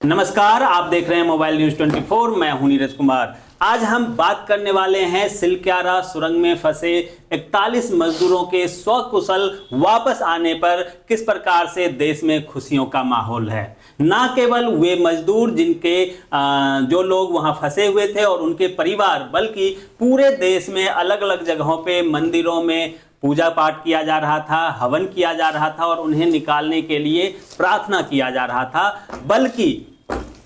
नमस्कार, आप देख रहे हैं मोबाइल न्यूज 24। मैं हूं नीरज कुमार। आज हम बात करने वाले हैं सिलक्यारा सुरंग में फंसे 41 मजदूरों के स्वकुशल वापस आने पर किस प्रकार से देश में खुशियों का माहौल है। ना केवल वे मजदूर जिनके जो लोग वहां फंसे हुए थे और उनके परिवार, बल्कि पूरे देश में अलग अलग जगहों पे मंदिरों में पूजा पाठ किया जा रहा था, हवन किया जा रहा था और उन्हें निकालने के लिए प्रार्थना किया जा रहा था। बल्कि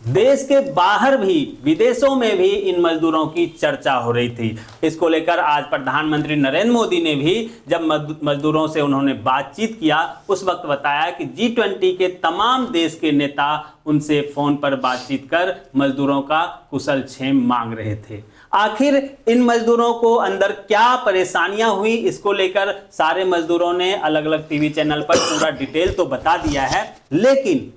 देश के बाहर भी, विदेशों में भी इन मजदूरों की चर्चा हो रही थी। इसको लेकर आज प्रधानमंत्री नरेंद्र मोदी ने भी जब मजदूरों से उन्होंने बातचीत किया, उस वक्त बताया कि G20 के तमाम देश के नेता उनसे फोन पर बातचीत कर मजदूरों का कुशल क्षेम मांग रहे थे। आखिर इन मजदूरों को अंदर क्या परेशानियां हुई, इसको लेकर सारे मजदूरों ने अलग अलग टीवी चैनल पर पूरा डिटेल तो बता दिया है। लेकिन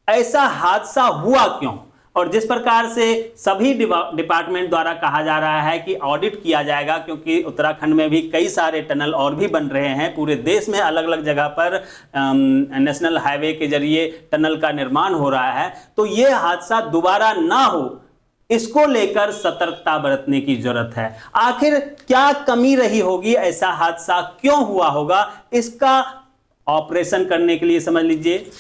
ऐसा हादसा हुआ क्यों, और जिस प्रकार से सभी डिपार्टमेंट द्वारा कहा जा रहा है कि ऑडिट किया जाएगा, क्योंकि उत्तराखंड में भी कई सारे टनल और भी बन रहे हैं, पूरे देश में अलग अलग जगह पर नेशनल हाईवे के जरिए टनल का निर्माण हो रहा है, तो ये हादसा दोबारा ना हो, इसको लेकर सतर्कता बरतने की जरूरत है। आखिर क्या कमी रही होगी, ऐसा हादसा क्यों हुआ होगा, इसका ऑपरेशन करने के लिए समझ लीजिए,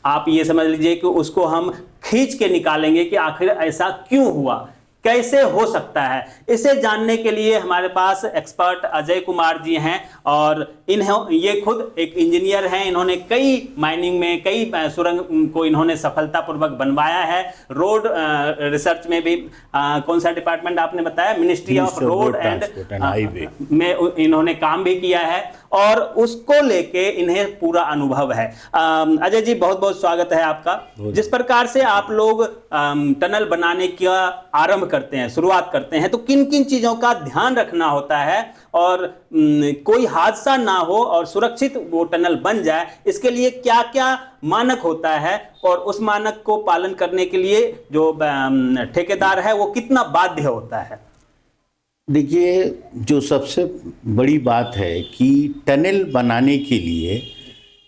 आप ये समझ लीजिए कि उसको हम खींच के निकालेंगे कि आखिर ऐसा क्यों हुआ, कैसे हो सकता है। इसे जानने के लिए हमारे पास एक्सपर्ट अजय कुमार जी हैं और ये खुद एक इंजीनियर हैं। इन्होंने कई माइनिंग में, कई सुरंग को इन्होंने सफलतापूर्वक बनवाया है। रोड रिसर्च में भी कौन सा डिपार्टमेंट आपने बताया, ministry of road and highway में इन्होंने काम भी किया है और उसको लेके इन्हें पूरा अनुभव है। अजय जी, बहुत बहुत स्वागत है आपका। जिस प्रकार से आप लोग टनल बनाने का आरंभ करते हैं, शुरुआत करते हैं, तो किन किन चीजों का ध्यान रखना होता है और कोई हादसा ना हो और सुरक्षित वो टनल बन जाए, इसके लिए क्या क्या मानक होता है और उस मानक को पालन करने के लिए जो ठेकेदार है वो कितना बाध्य होता है? देखिए, जो सबसे बड़ी बात है कि टनल बनाने के लिए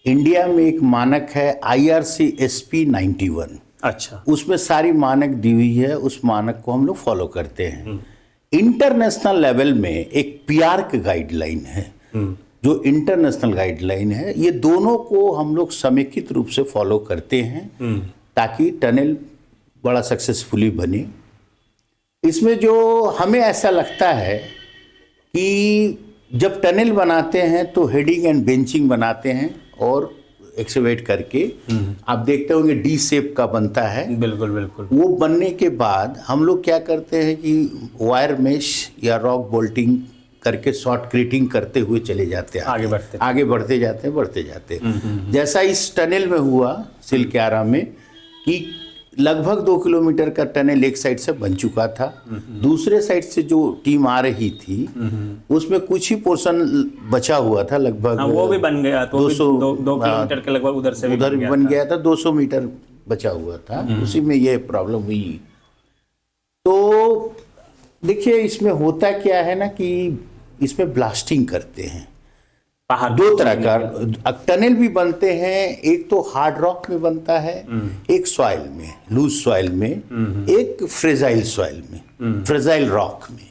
इंडिया में एक मानक है IRCSP 91। अच्छा, उसमें सारी मानक दी हुई है, उस मानक को हम लोग फॉलो करते हैं। इंटरनेशनल लेवल में एक PRC गाइडलाइन है, जो इंटरनेशनल गाइडलाइन है। ये दोनों को हम लोग समेकित रूप से फॉलो करते हैं ताकि टनल बड़ा सक्सेसफुली बने। इसमें जो हमें ऐसा लगता है कि जब टनल बनाते हैं तो हेडिंग एंड बेंचिंग बनाते हैं और एक्सवेट करके, आप देखते होंगे डी शेप का बनता है। बिल्कुल बिल्कुल। वो बनने के बाद हम लोग क्या करते हैं कि वायर मेश या रॉक बोल्टिंग करके शॉर्ट क्रीटिंग करते हुए चले जाते हैं, आगे बढ़ते जाते हैं। जैसा इस टनल में हुआ सिलक्यारा में कि लगभग 2 किलोमीटर का टनल एक साइड से बन चुका था। दूसरे साइड से जो टीम आ रही थी उसमें कुछ ही पोर्शन बचा हुआ था, लगभग वो भी बन गया, तो 2 किलोमीटर के लगभग उधर बन गया था, 200 मीटर बचा हुआ था, उसी में ये प्रॉब्लम हुई। तो देखिए, इसमें होता क्या है ना कि इसमें ब्लास्टिंग करते हैं। दो तरह का टनल भी बनते हैं, एक तो हार्ड रॉक में बनता है, एक सॉइल में, लूज सॉइल में, एक फ्रेजाइल सॉइल में, फ्रेजाइल रॉक में।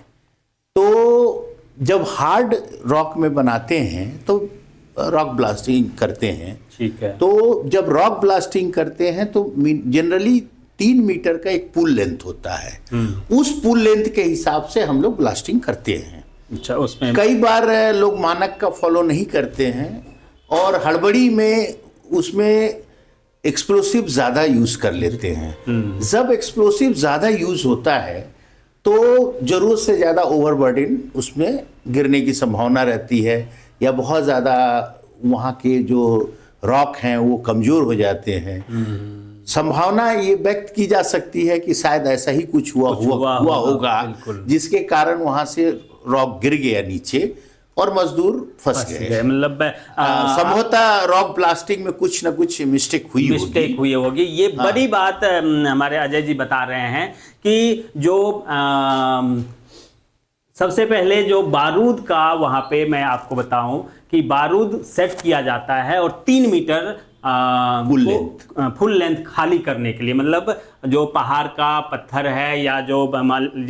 तो जब हार्ड रॉक में बनाते हैं तो रॉक ब्लास्टिंग करते हैं, ठीक है। तो जब रॉक ब्लास्टिंग करते हैं तो जनरली 3 मीटर का एक पुल लेंथ होता है। उस पुल लेंथ के हिसाब से हम लोग ब्लास्टिंग करते हैं। अच्छा, उसमें कई बार लोग मानक का फॉलो नहीं करते हैं और हड़बड़ी में उसमें एक्सप्लोसिव ज़्यादा यूज़ कर लेते हैं। जब एक्सप्लोसिव ज़्यादा यूज़ होता है तो ज़रूरत से ज़्यादा ओवरबर्डन उसमें गिरने की संभावना रहती है, या बहुत ज़्यादा वहाँ के जो रॉक हैं वो कमज़ोर हो जाते हैं। संभावना ये व्यक्त की जा सकती है कि शायद ऐसा ही कुछ हुआ होगा, जिसके कारण वहाँ से रॉक गिर गया नीचे और मजदूर फंस गए। मतलब संभवतः रॉक ब्लास्टिंग में कुछ ना कुछ मिस्टेक हुई होगी। ये बड़ी बात हमारे अजय जी बता रहे हैं कि जो सबसे पहले जो बारूद का, वहाँ पे मैं आपको बताऊं कि बारूद सेट किया जाता है और 3 मीटर फुल लेंथ खाली करने के लिए, मतलब जो पहाड़ का पत्थर है या जो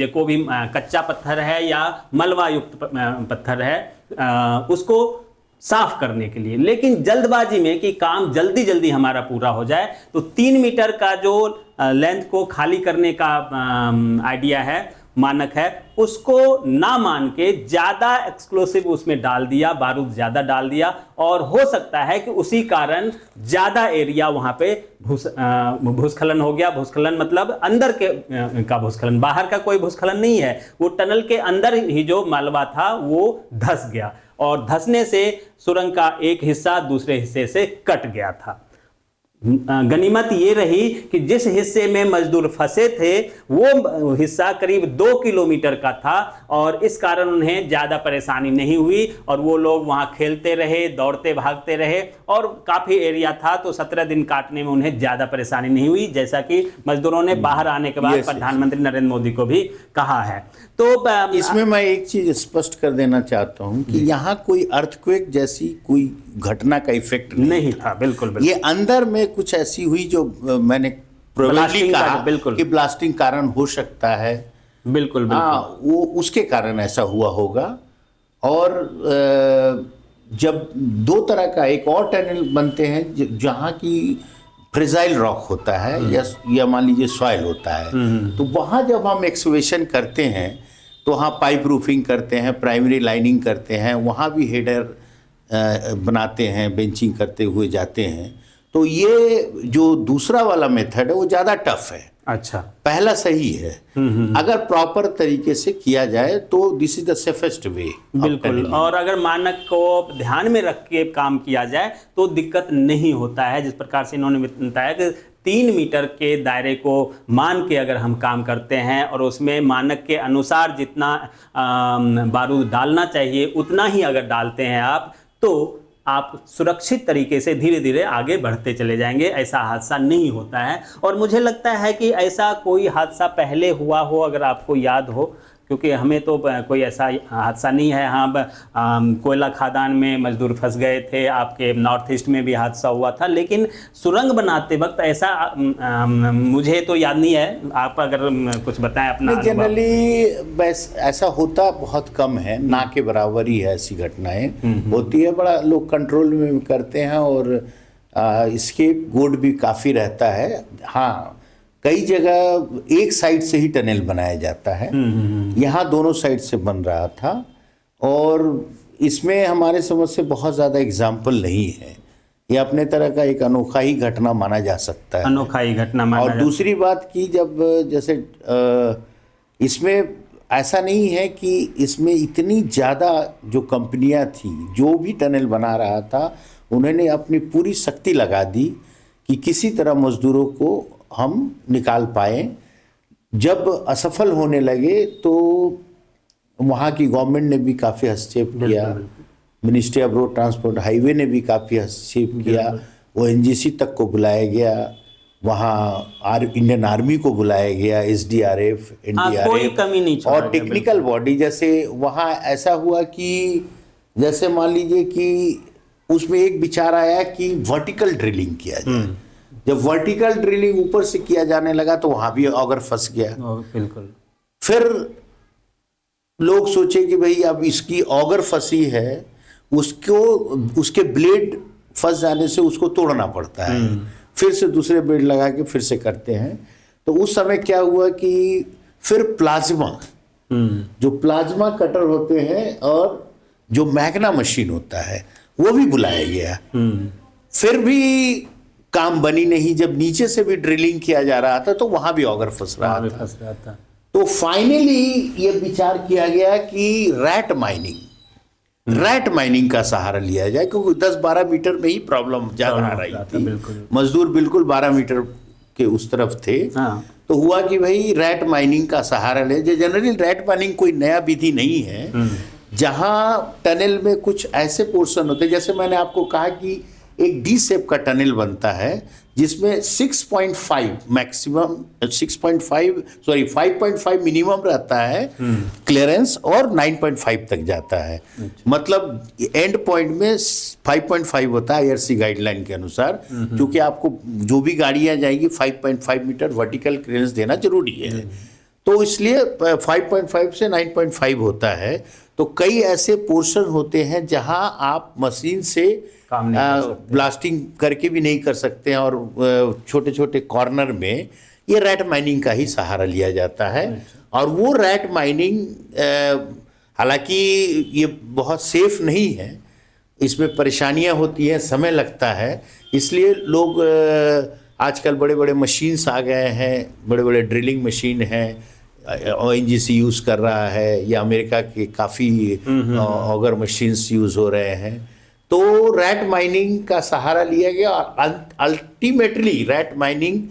को भी कच्चा पत्थर है या मलबा युक्त पत्थर है, उसको साफ करने के लिए। लेकिन जल्दबाजी में कि काम जल्दी जल्दी हमारा पूरा हो जाए, तो 3 मीटर का जो लेंथ को खाली करने का आइडिया है, मानक है, उसको ना मान के ज्यादा एक्सप्लोसिव उसमें डाल दिया, बारूद ज्यादा डाल दिया, और हो सकता है कि उसी कारण ज्यादा एरिया वहां पे भूस्खलन हो गया। भूस्खलन मतलब अंदर के का भूस्खलन, बाहर का कोई भूस्खलन नहीं है। वो टनल के अंदर ही जो मालवा था वो धंस गया, और धंसने से सुरंग का एक हिस्सा दूसरे हिस्से से कट गया था। गनीमत ये रही कि जिस हिस्से में मजदूर फंसे थे वो हिस्सा करीब 2 किलोमीटर का था, और इस कारण उन्हें ज़्यादा परेशानी नहीं हुई, और वो लोग वहाँ खेलते रहे, दौड़ते भागते रहे, और काफ़ी एरिया था, तो 17 दिन काटने में उन्हें ज़्यादा परेशानी नहीं हुई, जैसा कि मजदूरों ने बाहर आने के बाद प्रधानमंत्री नरेंद्र मोदी को भी कहा है। तो इसमें मैं एक चीज़ स्पष्ट कर देना चाहता हूँ कि यहाँ कोई अर्थक्वेक जैसी कोई घटना का इफेक्ट नहीं था। बिल्कुल। ये अंदर में कुछ ऐसी हुई जो मैंने प्रोबेबली कहा कि ब्लास्टिंग कारण हो सकता है। बिल्कुल। वो उसके कारण ऐसा हुआ होगा। और जब 2 तरह का एक और टनल बनते हैं जहाँ की फ्रेजाइल रॉक होता है या मान लीजिए सॉइल होता है, तो वहाँ जब हम एक्सकेवेशन करते हैं तो वहाँ पाइप रूफिंग करते हैं, प्राइमरी लाइनिंग करते हैं, वहाँ भी हेडर बनाते हैं, बेंचिंग करते हुए जाते हैं। तो ये जो दूसरा वाला मेथड है वो ज़्यादा टफ है। अच्छा, पहला सही है। अगर प्रॉपर तरीके से किया जाए तो this is the safest way. बिल्कुल। और अगर मानक को ध्यान में रख के काम किया जाए तो दिक्कत नहीं होता है। जिस प्रकार से इन्होंने बताया कि 3 मीटर के दायरे को मान के अगर हम काम करते हैं और उसमें मानक के अनुसार जितना बारूद डालना चाहिए उतना ही अगर डालते हैं आप, तो आप सुरक्षित तरीके से धीरे धीरे आगे बढ़ते चले जाएंगे। ऐसा हादसा नहीं होता है। और मुझे लगता है कि ऐसा कोई हादसा पहले हुआ हो, अगर आपको याद हो, क्योंकि हमें तो कोई ऐसा हादसा नहीं है। हाँ, कोयला खदान में मजदूर फंस गए थे, आपके नॉर्थ ईस्ट में भी हादसा हुआ था, लेकिन सुरंग बनाते वक्त ऐसा मुझे तो याद नहीं है। आप अगर कुछ बताएं अपना। जनरली बस ऐसा होता बहुत कम है, ना के बराबर ही है ऐसी घटनाएं होती है। बड़ा लोग कंट्रोल में करते हैं और इसके गोड भी काफ़ी रहता है। हाँ, कई जगह एक साइड से ही टनल बनाया जाता है, यहाँ दोनों साइड से बन रहा था, और इसमें हमारे समझ से बहुत ज़्यादा एग्जाम्पल नहीं है। ये अपने तरह का एक अनोखा ही घटना माना जा सकता है। अनोखा ही घटना माना। और दूसरी बात की, जब जैसे इसमें ऐसा नहीं है कि इसमें इतनी ज़्यादा जो कंपनियां थी, जो भी टनल बना रहा था, उन्होंने अपनी पूरी शक्ति लगा दी कि किसी तरह मजदूरों को हम निकाल पाए। जब असफल होने लगे तो वहाँ की गवर्नमेंट ने भी काफ़ी हस्तक्षेप किया, ministry of road transport highway ने भी काफ़ी हस्तक्षेप किया, ONGC तक को बुलाया गया, वहाँ इंडियन आर्मी को बुलाया गया, SDRF, NDRF, कोई कमी नहीं और टेक्निकल बॉडी। जैसे वहाँ ऐसा हुआ कि जैसे मान लीजिए कि उसमें एक विचार आया कि वर्टिकल ड्रिलिंग किया जाए। जब वर्टिकल ड्रिलिंग ऊपर से किया जाने लगा तो वहां भी ऑगर फंस गया। बिल्कुल। फिर लोग सोचे कि भाई अब इसकी ऑगर फंसी है, उसको उसके ब्लेड फंस जाने से उसको तोड़ना पड़ता है, फिर से दूसरे ब्लेड लगा के फिर से करते हैं। तो उस समय क्या हुआ कि फिर प्लाज्मा, जो प्लाज्मा कटर होते हैं और जो मैग्ना मशीन होता है वो भी बुलाया गया। फिर भी काम बनी नहीं। जब नीचे से भी ड्रिलिंग किया जा रहा था तो वहां भी ऑगर फंस रहा था। तो फाइनली ये विचार किया गया कि रैट माइनिंग का सहारा लिया जाए, क्योंकि 10-12 मीटर में ही प्रॉब्लम ज्यादा आ रही थी। मजदूर बिल्कुल 12 मीटर के उस तरफ थे। तो हुआ कि भाई रैट माइनिंग का सहारा ले। जनरली रैट माइनिंग कोई नया विधि नहीं है। जहां टनल में कुछ ऐसे पोर्शन होते हैं, जैसे मैंने आपको कहा कि एक डी शेप का टनल बनता है जिसमें 6.5 मैक्सिमम 5.5 मिनिमम रहता है क्लियरेंस और 9.5 तक जाता है। मतलब एंड पॉइंट में 5.5 होता है IRC गाइडलाइन के अनुसार, क्योंकि आपको जो भी गाड़ियां जाएंगी 5.5 मीटर वर्टिकल क्लियरेंस देना जरूरी है। तो इसलिए 5.5 से 9.5 होता है। तो कई ऐसे पोर्शन होते हैं जहां आप मशीन से ब्लास्टिंग करके भी नहीं कर सकते हैं, और छोटे छोटे कॉर्नर में ये रैट माइनिंग का ही सहारा लिया जाता है। और वो रैट माइनिंग हालांकि ये बहुत सेफ नहीं है, इसमें परेशानियां होती हैं, समय लगता है। इसलिए लोग आजकल बड़े बड़े मशीन्स आ गए हैं, बड़े बड़े ड्रिलिंग मशीन हैं, ONGC यूज़ कर रहा है, या अमेरिका के काफ़ी ऑगर मशीन्स यूज़ हो रहे हैं। तो रैट माइनिंग का सहारा लिया गया और अल्टीमेटली रैट माइनिंग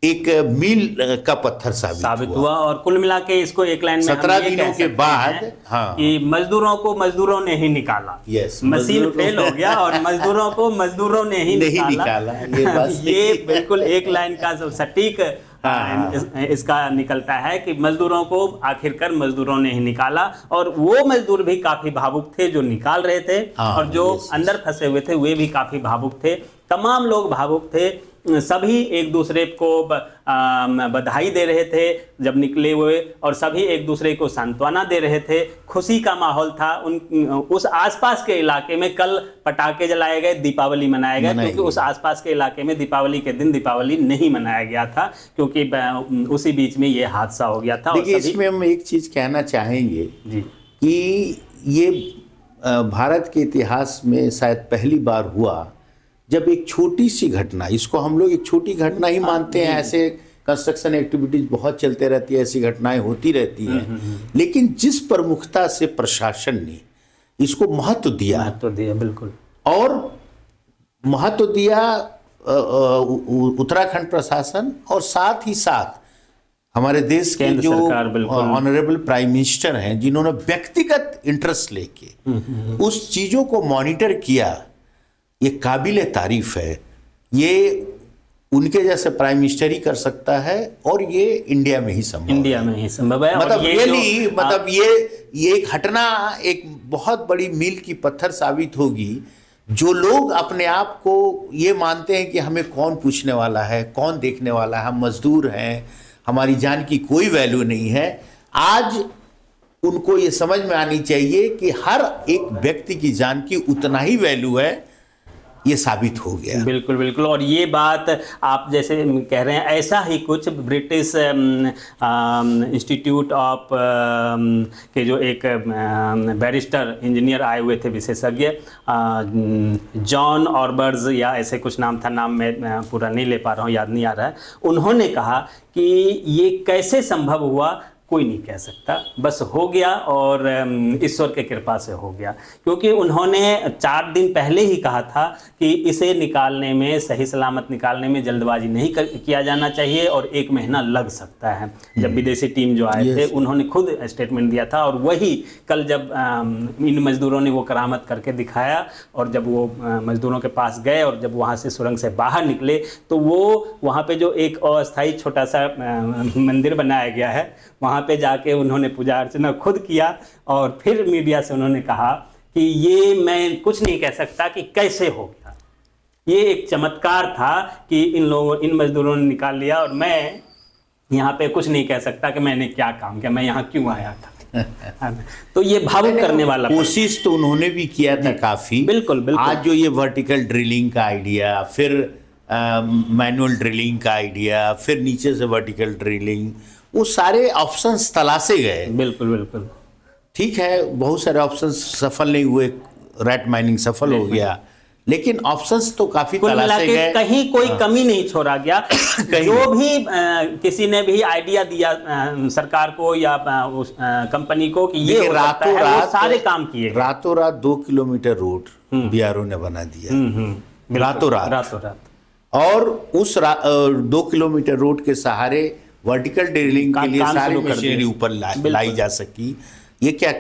एक मील का पत्थर साबित हुआ। और कुल मिला के इसको एक लाइन में 17 दिनों के बाद कि मजदूरों ने ही निकाला। यस, मशीन फेल हो गया और मजदूरों ने ही निकाला। ये बिल्कुल एक लाइन का सटीक इसका निकलता है कि मजदूरों को आखिरकार मजदूरों ने ही निकाला। और वो मजदूर भी काफी भावुक थे जो निकाल रहे थे, और जो अंदर फंसे हुए थे वे भी काफी भावुक थे। तमाम लोग भावुक थे, सभी एक दूसरे को बधाई दे रहे थे जब निकले हुए, और सभी एक दूसरे को सांत्वना दे रहे थे। खुशी का माहौल था। उस आसपास के इलाके में कल पटाखे जलाए गए, दीपावली मनाया गया, क्योंकि उस आसपास के इलाके में दीपावली के दिन दीपावली नहीं मनाया गया था, क्योंकि उसी बीच में ये हादसा हो गया था। देखिए, इसमें हम एक चीज कहना चाहेंगे जी, कि ये भारत के इतिहास में शायद पहली बार हुआ जब एक छोटी सी घटना, इसको हम लोग एक छोटी घटना ही मानते हैं, ऐसे कंस्ट्रक्शन एक्टिविटीज बहुत चलते रहती है, ऐसी घटनाएं होती रहती हैं, लेकिन जिस प्रमुखता से प्रशासन ने इसको महत्व दिया बिल्कुल, और महत्व दिया उत्तराखंड प्रशासन, और साथ ही साथ हमारे देश के जो ऑनरेबल प्राइम मिनिस्टर हैं, जिन्होंने व्यक्तिगत इंटरेस्ट लेके उस चीजों को मॉनिटर किया, ये काबिल तारीफ है। ये उनके जैसे प्राइम मिनिस्टर ही कर सकता है, और ये इंडिया में ही संभव है। मतलब ये घटना एक बहुत बड़ी मील की पत्थर साबित होगी। जो लोग अपने आप को ये मानते हैं कि हमें कौन पूछने वाला है, कौन देखने वाला है, हम मजदूर हैं, हमारी जान की कोई वैल्यू नहीं है, आज उनको ये समझ में आनी चाहिए कि हर एक व्यक्ति की जान की उतना ही वैल्यू है। ये साबित हो गया। बिल्कुल बिल्कुल। और ये बात आप जैसे कह रहे हैं, ऐसा ही कुछ ब्रिटिश इंस्टीट्यूट ऑफ के जो एक बैरिस्टर इंजीनियर आए हुए थे, विशेषज्ञ, जॉन ऑर्बर्स या ऐसे कुछ नाम था, नाम मैं पूरा नहीं ले पा रहा हूँ, याद नहीं आ रहा है। उन्होंने कहा कि ये कैसे संभव हुआ, कोई नहीं कह सकता, बस हो गया, और ईश्वर के कृपा से हो गया। क्योंकि उन्होंने 4 दिन पहले ही कहा था कि इसे निकालने में, सही सलामत निकालने में जल्दबाजी नहीं किया जाना चाहिए, और 1 महीना लग सकता है। जब विदेशी टीम जो आए थे, उन्होंने खुद स्टेटमेंट दिया था, और वही कल जब इन मजदूरों ने वो करामत करके दिखाया, और जब वो मजदूरों के पास गए और जब वहाँ से सुरंग से बाहर निकले, तो वो वहाँ पे जो एक अस्थायी छोटा सा मंदिर बनाया गया है, वहाँ पे जाके उन्होंने पूजा अर्चना खुद किया, और फिर मीडिया से उन्होंने कहा कि ये मैं कुछ नहीं कह सकता कि कैसे हो गया, ये एक चमत्कार था कि इन मजदूरों ने निकाल लिया, और मैं यहाँ पे कुछ नहीं कह सकता कि मैंने क्या काम किया, मैं यहाँ क्यों आया था। तो ये भावुक करने वाला कोशिश तो उन्होंने भी किया था काफी। बिल्कुल बिल्कुल। आज जो ये वर्टिकल ड्रिलिंग का आइडिया, फिर मैनुअल ड्रिलिंग का आइडिया, फिर नीचे से वर्टिकल ड्रिलिंग, वो सारे ऑप्शंस तलाशे गए। बिल्कुल बिल्कुल। ठीक है, बहुत सारे ऑप्शंस सफल नहीं हुए, रैट माइनिंग सफल हो गया, लेकिन ऑप्शंस तो काफी तलाशे गए, कहीं कोई कमी नहीं छोड़ा गया। जो भी किसी ने भी आइडिया दिया सरकार को या उस कंपनी को कि ये रातों रात सारे काम किए, रातों रात 2 किलोमीटर रोड BRO ने बना दिया, रातों रात। और उस 2 किलोमीटर रोड के सहारे वर्टिकल ड्रिलिंग के लिए सारी मशीनरी ऊपर लाई जा सकी, ये क्या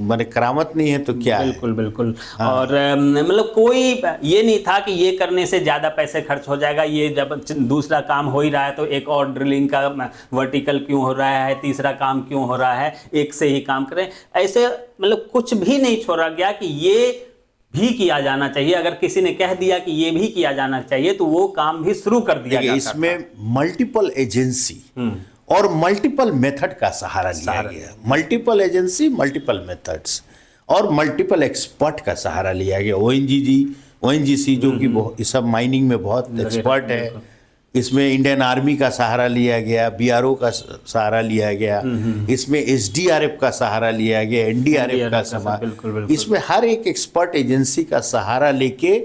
माने करामत नहीं है तो क्या है? बिल्कुल बिल्कुल। और मतलब कोई ये नहीं था कि ये करने से ज़्यादा पैसे खर्च हो जाएगा, ये जब दूसरा काम हो ही रहा है तो एक और ड्रिलिंग का वर्टिकल क्यों हो रहा है, तीसरा काम क्यों हो रहा है, एक से ही काम करें, ऐसे मतलब कुछ भी नहीं छोड़ा गया कि ये भी किया जाना चाहिए। अगर किसी ने कह दिया कि ये भी किया जाना चाहिए तो वो काम भी शुरू कर दिया देखिए, जाता इसमें मल्टीपल एजेंसी और मल्टीपल मेथड का सहारा लिया गया। मल्टीपल एजेंसी, मल्टीपल मेथड्स और मल्टीपल एक्सपर्ट का सहारा लिया गया। ओएनजीसी जो कि सब माइनिंग में बहुत एक्सपर्ट है, इसमें इंडियन आर्मी का सहारा लिया गया, बीआरओ का सहारा लिया गया, इसमें एसडीआरएफ का सहारा लिया गया, एनडीआरएफ का सहारा, इसमें हर एक एक्सपर्ट एजेंसी का सहारा लेके,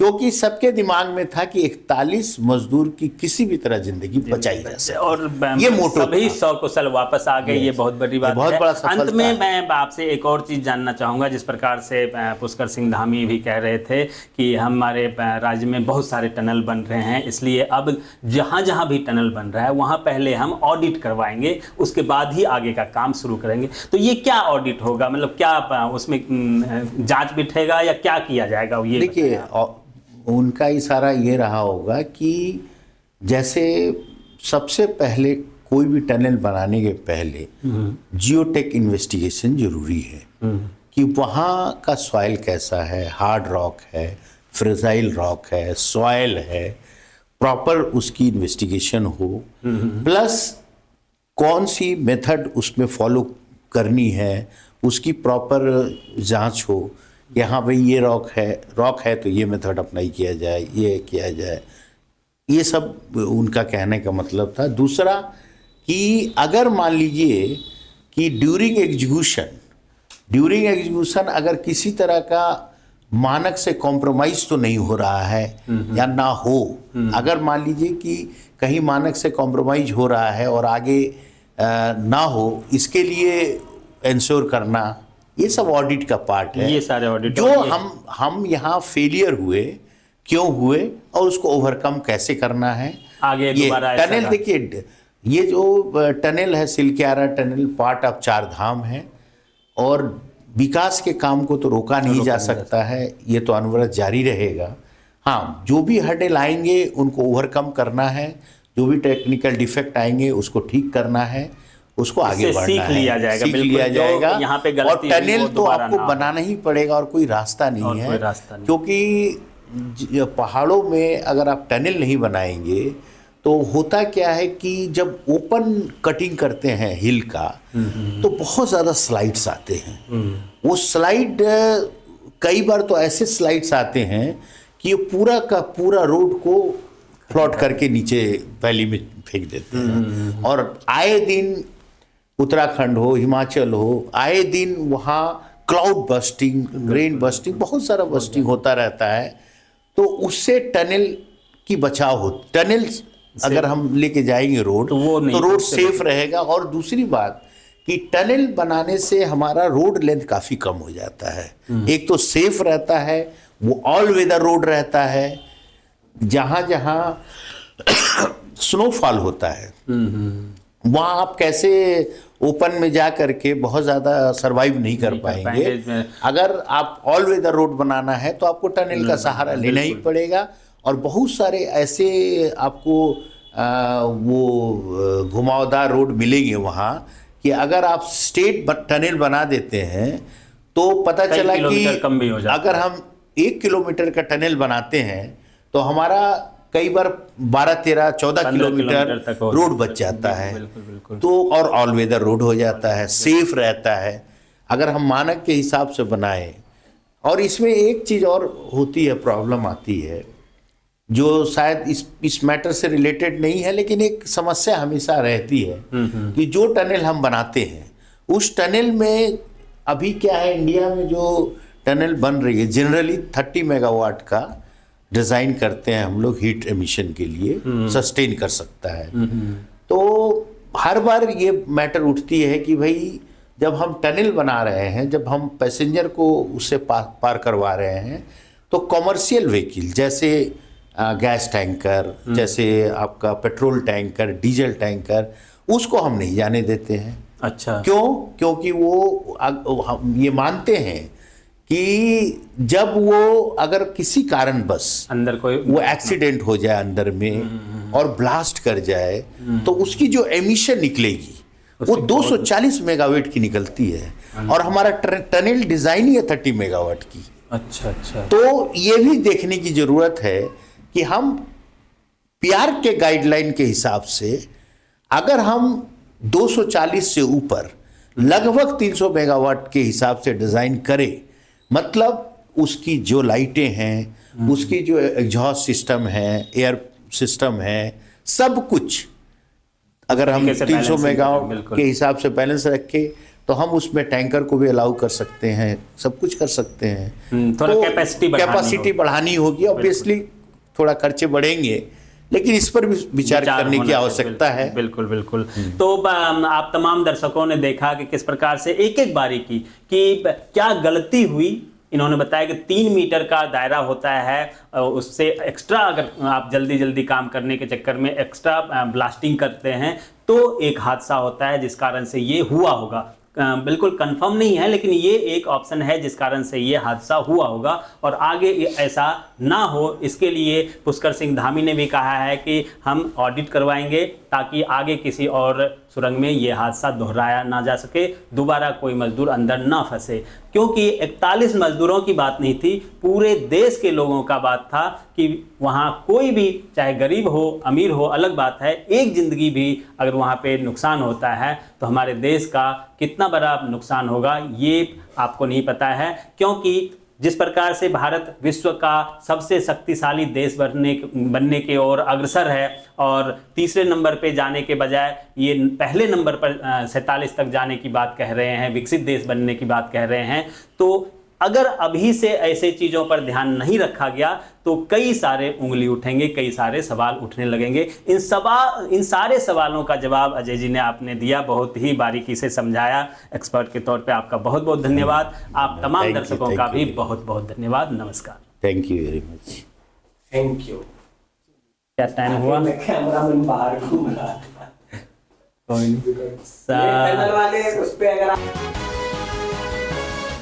क्योंकि सबके दिमाग में था कि 41 मजदूर की किसी भी तरह जिंदगी बचाई जा सके और ये मोटो सभी सकुशल वापस आ गए। ये बहुत बड़ी बात बहुत है। बड़ा सफलता अंत में है। मैं आपसे एक और चीज जानना चाहूंगा, जिस प्रकार से पुष्कर सिंह धामी भी कह रहे थे कि हमारे राज्य में बहुत सारे टनल बन रहे हैं, इसलिए अब जहां जहां भी टनल बन रहा है वहां पहले हम ऑडिट करवाएंगे, उसके बाद ही आगे का काम शुरू करेंगे। तो ये क्या ऑडिट होगा, मतलब क्या उसमें जांच बिठेगा या क्या किया जाएगा? ये देखिए, उनका इशारा ये रहा होगा कि जैसे सबसे पहले कोई भी टनल बनाने के पहले जियोटेक इन्वेस्टिगेशन जरूरी है कि वहाँ का सॉइल कैसा है, हार्ड रॉक है, फ्रेजाइल रॉक है, सॉइल है, प्रॉपर उसकी इन्वेस्टिगेशन हो, प्लस कौन सी मेथड उसमें फॉलो करनी है उसकी प्रॉपर जांच हो कि हाँ भाई ये रॉक है तो ये मेथड अप्लाई किया जाए, ये किया जाए। ये सब उनका कहने का मतलब था। दूसरा कि अगर मान लीजिए कि ड्यूरिंग एग्जीक्यूशन अगर किसी तरह का मानक से कॉम्प्रोमाइज तो नहीं हो रहा है या ना हो, अगर मान लीजिए कि कहीं मानक से कॉम्प्रोमाइज हो रहा है और आगे ना हो, इसके लिए इंश्योर करना, ये सब ऑडिट का पार्ट है। ये सारे ऑडिट जो हम यहाँ फेलियर हुए क्यों हुए और उसको ओवरकम कैसे करना है आगे ये दोबारा। टनल देखिए, ये जो टनल है सिलक्यारा टनल पार्ट ऑफ चार धाम है और विकास के काम को तो रोका नहीं जा सकता है, ये तो अनवरत जारी रहेगा। हाँ, जो भी हर्डल आएंगे उनको ओवरकम करना है, जो भी टेक्निकल डिफेक्ट आएंगे उसको ठीक करना है, उसको आगे बढ़ना है, सीख लिया जाएगा यहाँ पे और टनल तो आपको बनाना ही पड़ेगा और कोई रास्ता नहीं है, क्योंकि पहाड़ों में अगर आप टनल नहीं बनाएंगे तो होता क्या है कि जब ओपन कटिंग करते हैं हिल का तो बहुत ज़्यादा स्लाइड्स आते हैं। वो स्लाइड कई बार तो ऐसे स्लाइड्स आते हैं कि ये पूरा का पूरा रोड को फ्लॉट करके नीचे वैली में फेंक देते हैं। और आए दिन उत्तराखंड हो, हिमाचल हो, आए दिन वहाँ क्लाउड बस्टिंग, रेन बस्टिंग, बहुत सारा बस्टिंग होता रहता है। तो उससे टनल की बचाव हो, टनल अगर हम लेके जाएंगे रोड तो रोड सेफ रहेगा। और दूसरी बात कि टनल बनाने से हमारा रोड लेंथ काफ़ी कम हो जाता है। एक तो सेफ रहता है, वो ऑल वेदर रोड रहता है, जहाँ जहाँ स्नोफॉल होता है वहाँ आप कैसे ओपन में जा करके बहुत ज़्यादा सरवाइव नहीं कर पाएंगे। अगर आप ऑल वेदर रोड बनाना है तो आपको टनल का सहारा लेना ही पड़ेगा। और बहुत सारे ऐसे आपको वो घुमावदार रोड मिलेंगे वहाँ कि अगर आप स्टेट टनल बना देते हैं तो पता चला कि अगर हम 1 किलोमीटर का टनल बनाते हैं तो हमारा कई बार 12, 13, 14 किलोमीटर रोड बच जाता है। तो और ऑल वेदर रोड हो जाता है, सेफ रहता है अगर हम मानक के हिसाब से बनाएं। और इसमें एक चीज़ और होती है, प्रॉब्लम आती है जो शायद इस मैटर से रिलेटेड नहीं है, लेकिन एक समस्या हमेशा रहती है कि जो टनल हम बनाते हैं उस टनल में अभी क्या है, इंडिया में जो टनल बन रही है जनरली 30 मेगावाट का डिज़ाइन करते हैं हम लोग हीट एमिशन के लिए, सस्टेन कर सकता है। तो हर बार ये मैटर उठती है कि भाई जब हम टनल बना रहे हैं, जब हम पैसेंजर को उससे पार करवा रहे हैं, तो कॉमर्शियल व्हीकल जैसे गैस टैंकर, जैसे आपका पेट्रोल टैंकर, डीजल टैंकर, उसको हम नहीं जाने देते हैं। अच्छा। क्योंकि वो हम ये मानते हैं कि जब वो अगर किसी कारणवश अंदर कोई वो एक्सीडेंट हो जाए अंदर में और ब्लास्ट कर जाए तो उसकी जो एमिशन निकलेगी वो 240 मेगावाट की निकलती है, और हमारा टनल डिजाइन ही है 30 मेगावाट की। अच्छा अच्छा। तो ये भी देखने की जरूरत है कि हम पीआर के गाइडलाइन के हिसाब से अगर हम 240 से ऊपर लगभग 300 मेगावाट के हिसाब से डिजाइन करें, मतलब उसकी जो लाइटें हैं, उसकी जो एग्जॉस्ट सिस्टम है, एयर सिस्टम है, सब कुछ अगर हम 300 मेगावाट के हिसाब से बैलेंस रखें तो हम उसमें टैंकर को भी अलाउ कर सकते हैं, सब कुछ कर सकते हैं। थोड़ा तो कैपेसिटी बढ़ानी होगी, ऑब्वियसली थोड़ा खर्चे बढ़ेंगे, लेकिन इस पर भी विचार करने की आवश्यकता है। बिल्कुल बिल्कुल। तो आप तमाम दर्शकों ने देखा कि किस प्रकार से एक एक बारीकी कि क्या गलती हुई। इन्होंने बताया कि 3 मीटर का दायरा होता है, उससे एक्स्ट्रा अगर आप जल्दी जल्दी काम करने के चक्कर में एक्स्ट्रा ब्लास्टिंग करते हैं तो एक हादसा होता है, जिस कारण से ये हुआ होगा। बिल्कुल कंफर्म नहीं है, लेकिन ये एक ऑप्शन है जिस कारण से ये हादसा हुआ होगा, और आगे ऐसा ना हो इसके लिए पुष्कर सिंह धामी ने भी कहा है कि हम ऑडिट करवाएंगे ताकि आगे किसी और सुरंग में ये हादसा दोहराया ना जा सके, दोबारा कोई मजदूर अंदर ना फंसे। क्योंकि 41 मजदूरों की बात नहीं थी, पूरे देश के लोगों का बात था कि वहाँ कोई भी, चाहे गरीब हो अमीर हो अलग बात है, एक जिंदगी भी अगर वहाँ पे नुकसान होता है तो हमारे देश का कितना बड़ा नुकसान होगा ये आपको नहीं पता है। क्योंकि जिस प्रकार से भारत विश्व का सबसे शक्तिशाली देश बनने के ओर अग्रसर है, और तीसरे नंबर पे जाने के बजाय ये पहले नंबर पर 47 तक जाने की बात कह रहे हैं, विकसित देश बनने की बात कह रहे हैं, तो अगर अभी से ऐसे चीज़ों पर ध्यान नहीं रखा गया तो कई सारे उंगली उठेंगे, कई सारे सवाल उठने लगेंगे। इन सारे सवालों का जवाब अजय जी ने आपने दिया, बहुत ही बारीकी से समझाया। एक्सपर्ट के तौर पे आपका बहुत बहुत धन्यवाद। आप तमाम दर्शकों का भी बहुत बहुत धन्यवाद। नमस्कार। Thank you very much. Thank you. क्या टाइम हुआ? कैमरा मैन बाहर घूम रहा था। कोई नहीं। टनल वाले उस पे अगर